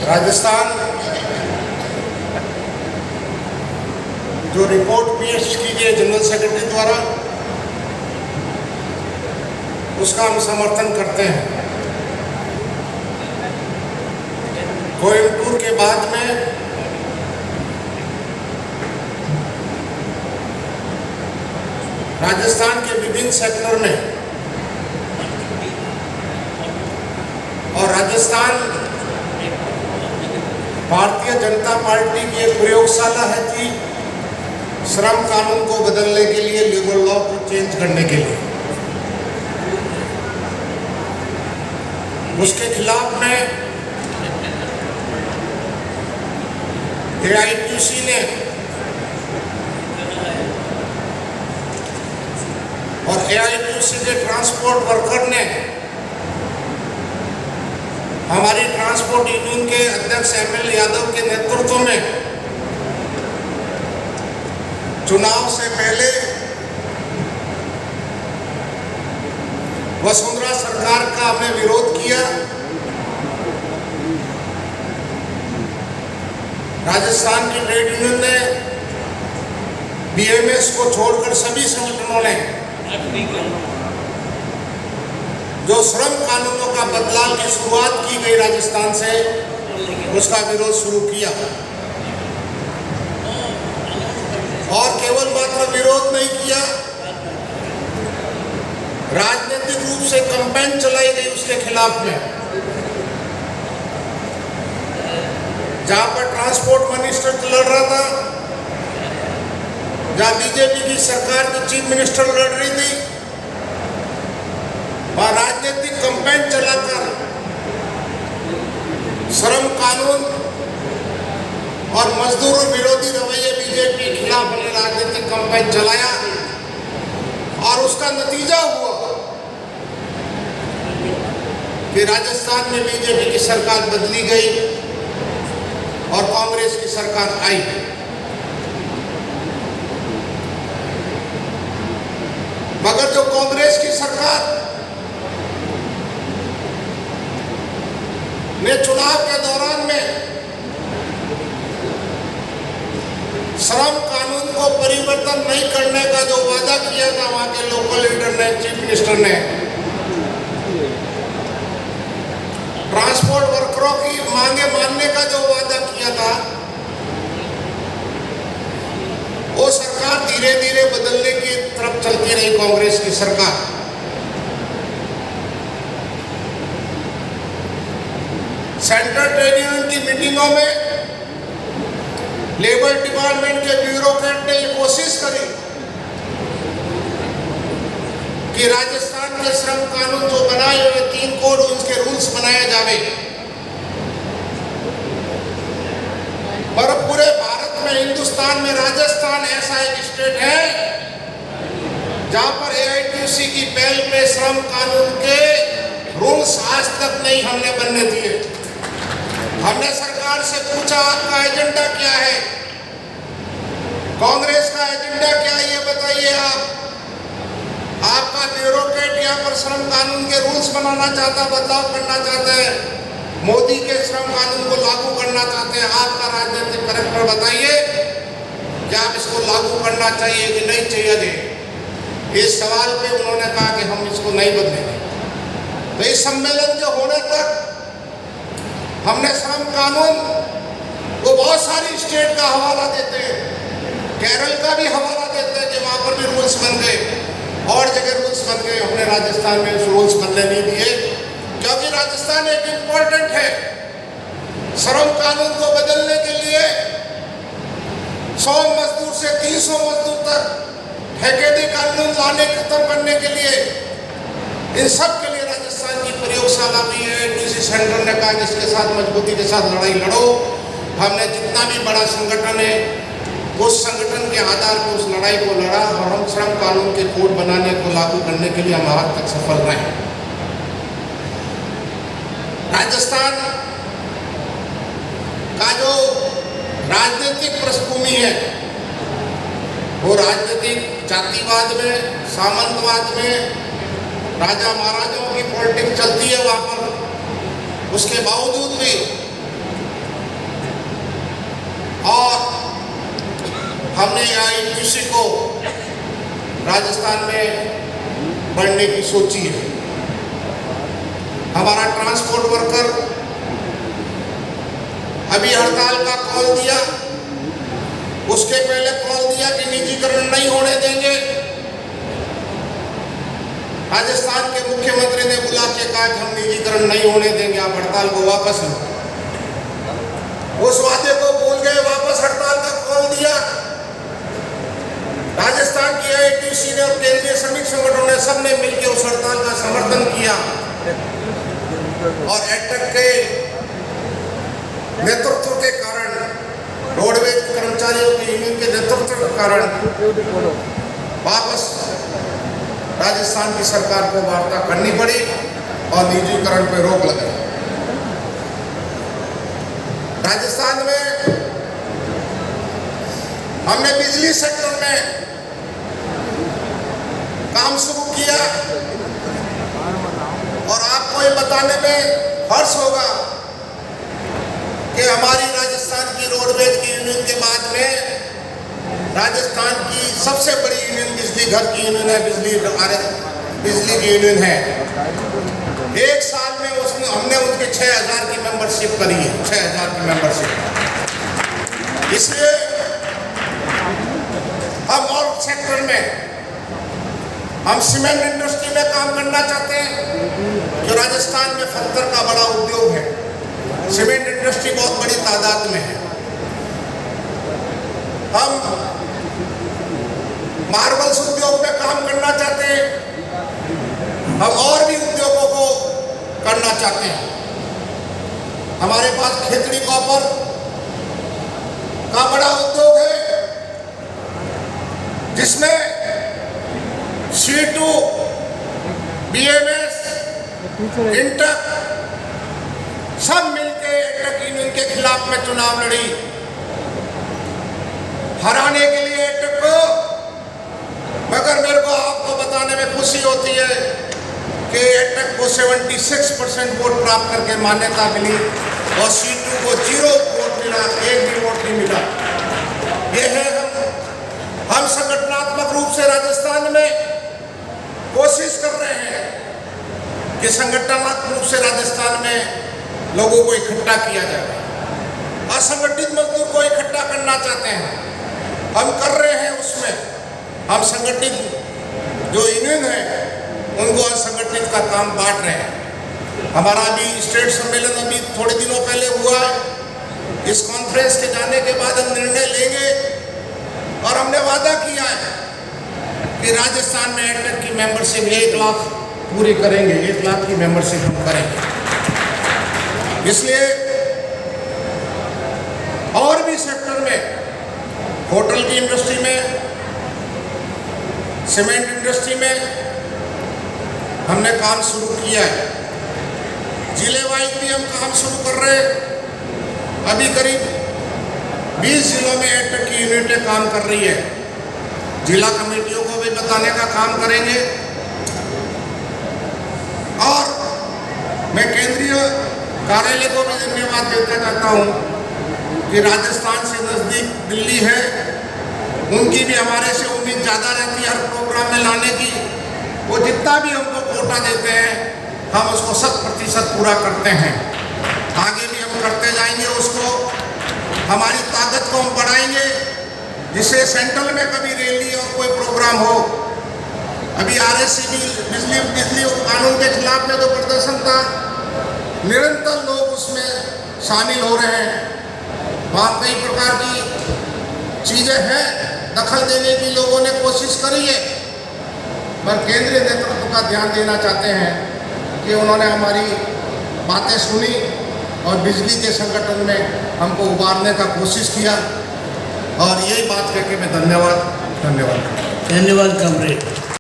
राजस्थान जो रिपोर्ट पेश की गई जनरल सेक्रेटरी द्वारा, उसका हम समर्थन करते हैं। कोयम्बटूर के बाद में राजस्थान के विभिन्न सेक्टर में और राजस्थान भारतीय जनता पार्टी की एक प्रयोगशाला है कि श्रम कानून को बदलने के लिए, लेबर लॉ को चेंज करने के लिए। उसके खिलाफ में AITUC ने और AITUC के ट्रांसपोर्ट वर्कर ने हमारी ट्रांसपोर्ट यूनियन के अध्यक्ष ML यादव के नेतृत्व में चुनाव से पहले वसुंधरा सरकार का हमने विरोध किया। राजस्थान की ट्रेड यूनियन ने, BMS को छोड़कर सभी संगठनों ने जो श्रम कानूनों का बदलाव की शुरुआत की गई राजस्थान से, उसका विरोध शुरू किया। और केवल मात्र विरोध नहीं किया, राजनीतिक रूप से कैंपेन चलाई गई उसके खिलाफ में। जहां पर ट्रांसपोर्ट मिनिस्टर लड़ रहा था, जहां बीजेपी की सरकार की चीफ मिनिस्टर लड़ रही थी, वहां राजनीतिक कैंपेन चलाकर श्रम कानून और मजदूर विरोधी रवैये बीजेपी के खिलाफ हमने राजनीतिक कैंपेन चलाया और उसका नतीजा हुआ कि राजस्थान में बीजेपी की सरकार बदली गई और कांग्रेस की सरकार आई। मगर जो कांग्रेस की सरकार ने चुनाव के दौरान में श्रम कानून को परिवर्तन नहीं करने का जो वादा किया था वहां के लोकल लीडर ने, चीफ मिनिस्टर ने, ट्रांसपोर्ट वर्करों की मांगे मानने का जो वादा किया था, वो सरकार धीरे धीरे बदलने की तरफ चलती रही कांग्रेस की सरकार। सेंट्रल ट्रेड यूनियन की मीटिंगों में लेबर डिपार्टमेंट के ब्यूरोक्रेट ने ये कोशिश करी कि राजस्थान के श्रम कानून जो बनाए हुए 3 कोड, उनके रूल्स बनाए जावे। पर पूरे भारत में, हिंदुस्तान में राजस्थान ऐसा एक स्टेट है जहां पर AITUC की पहल पे श्रम कानून के रूल्स आज तक नहीं हमने बनने दिए। हमने सरकार से पूछा, आपका एजेंडा क्या है, कांग्रेस का एजेंडा क्या है, ये बताइए। आपका ब्यूरोक्रेट यहाँ पर श्रम कानून के रूल्स बनाना चाहता, बदलाव करना चाहते हैं, मोदी के श्रम कानून को लागू करना चाहते हैं। आपका राजनीतिक कैरेक्टर बताइए कि आप इसको लागू करना चाहिए कि नहीं चाहिए। इस सवाल पे उन्होंने कहा कि हम इसको नहीं बदलेंगे। तो इस सम्मेलन के होने तक हमने श्रम कानून को बहुत सारी स्टेट का हवाला देते हैं, केरल का भी हवाला देते हैं कि वहां पर भी रूल्स बन गए, और जगह रूल्स बन गए। हमने राजस्थान में रूल्स बनने नहीं दिए क्योंकि राजस्थान एक इम्पोर्टेंट है। श्रम कानून को बदलने के लिए 100 मजदूर से 300 मजदूर तक ठेकेदारी कानून लाने, खत्म करने के लिए, इन सब के लिए राजस्थान की प्रयोगशाला भी है। किसी सेंटर ने कहा कि इसके साथ मजबूती के साथ लड़ाई लड़ो। हमने जितना भी बड़ा संगठन है, उस संगठन के आधार पर उस लड़ाई को लड़ा और हम श्रम कानून के कोड बनाने को लागू करने के लिए हम आज तक सफल रहे। राजस्थान का जो राजनीतिक पृष्ठभूमि है, वो राजनीतिक जातिवाद में, सामंतवाद में, राजा महाराजाओं की पॉलिटिक्स चलती है वहाँ पर। उसके बावजूद भी और हमने ITC को राजस्थान में बढ़ने की सोची है। हमारा ट्रांसपोर्ट वर्कर अभी हड़ताल का कॉल दिया, उसके पहले कॉल दिया कि निजीकरण नहीं होने देंगे। राजस्थान के मुख्यमंत्री ने बुला के कहा कि हम निजीकरण नहीं होने देंगे, आप हड़ताल को वापस लो। उस वादे को भूल गए, वापस हड़ताल का कॉल दिया। राजस्थान की ITC ने और केंद्रीय श्रमिक संगठनों ने सबने मिलकर उस हड़ताल का समर्थन किया और एटक के नेतृत्व के कारण, रोडवेज कर्मचारियों की यूनियन के नेतृत्व के कारण वापस राजस्थान की सरकार को वार्ता करनी पड़ी और निजीकरण पर रोक लगाई। राजस्थान में हमने बिजली सेक्टर में काम शुरू किया और आपको ये बताने में हर्ष होगा कि हमारी राजस्थान की रोडवेज की यूनियन के बाद में राजस्थान की सबसे बड़ी यूनियन बिजली घर की यूनियन है, बिजली की यूनियन है। एक साल में उसने हमने उनके 6000 की मेंबरशिप करी है, 6000 की मेंबरशिप। इसलिए हम और सेक्टर में हम सीमेंट इंडस्ट्री में काम करना चाहते हैं, जो राजस्थान में फत्तर का बड़ा उद्योग है। सीमेंट इंडस्ट्री बहुत बड़ी तादाद में है। हम मार्बल्स उद्योग में काम करना चाहते हैं। हम और भी उद्योगों को करना चाहते हैं। हमारे पास खेतड़ी कॉपर का बड़ा उद्योग है, जिसमें C2, BMS, इंटक सब मिलकर एटक यूनियन के खिलाफ में चुनाव लड़ी। हराने के लिए एटक को, मगर मेरे को आपको बताने में खुशी होती है कि एटक को 76% वोट प्राप्त करके मान्यता मिली और C2 को 0 वोट मिला, 1 भी वोट नहीं मिला। ये है हम संगठनात्मक रूप से राजस्थान में कोशिश कर रहे हैं कि संगठनात्मक रूप से राजस्थान में लोगों को इकट्ठा किया जाए। असंगठित मजदूर को इकट्ठा करना चाहते हैं, हम कर रहे हैं। उसमें हम संगठित जो यूनियन है उनको असंगठित का काम बांट रहे हैं। हमारा अभी स्टेट सम्मेलन अभी थोड़े दिनों पहले हुआ है। इस कॉन्फ्रेंस के जाने के बाद हम निर्णय लेंगे और हमने वादा किया है कि राजस्थान में एटक की मेंबरशिप 1 लाख पूरी करेंगे, 1 लाख की मेंबरशिप हम करेंगे। इसलिए और भी सेक्टर में, होटल की इंडस्ट्री में, सीमेंट इंडस्ट्री में हमने काम शुरू किया है। जिले वाइज भी हम काम शुरू कर रहे हैं। अभी करीब 20 जिलों में एटक की यूनिटें काम कर रही है। जिला कमेटियों को भी बताने का काम करेंगे। और मैं केंद्रीय कार्यालय को भी धन्यवाद देना चाहता हूँ कि राजस्थान से नज़दीक दिल्ली है, उनकी भी हमारे से उम्मीद ज़्यादा रहती है हर प्रोग्राम में लाने की। वो जितना भी हमको कोटा देते हैं हम उसको 100% पूरा करते हैं। आगे भी हम करते जाएंगे उसको। हमारी ताकत को हम बढ़ाएंगे, जिससे सेंट्रल में कभी रैली और कोई प्रोग्राम हो। अभी RSCB बिजली कानून के खिलाफ में जो प्रदर्शन था, निरंतर लोग उसमें शामिल हो रहे हैं। वहाँ कई प्रकार की चीज़ें हैं, दखल देने की लोगों ने कोशिश करी है, पर केंद्रीय नेतृत्व का ध्यान देना चाहते हैं कि उन्होंने हमारी बातें सुनी और बिजली के संगठन में हमको उबारने का कोशिश किया। और यही बात करके मैं धन्यवाद कमरेड।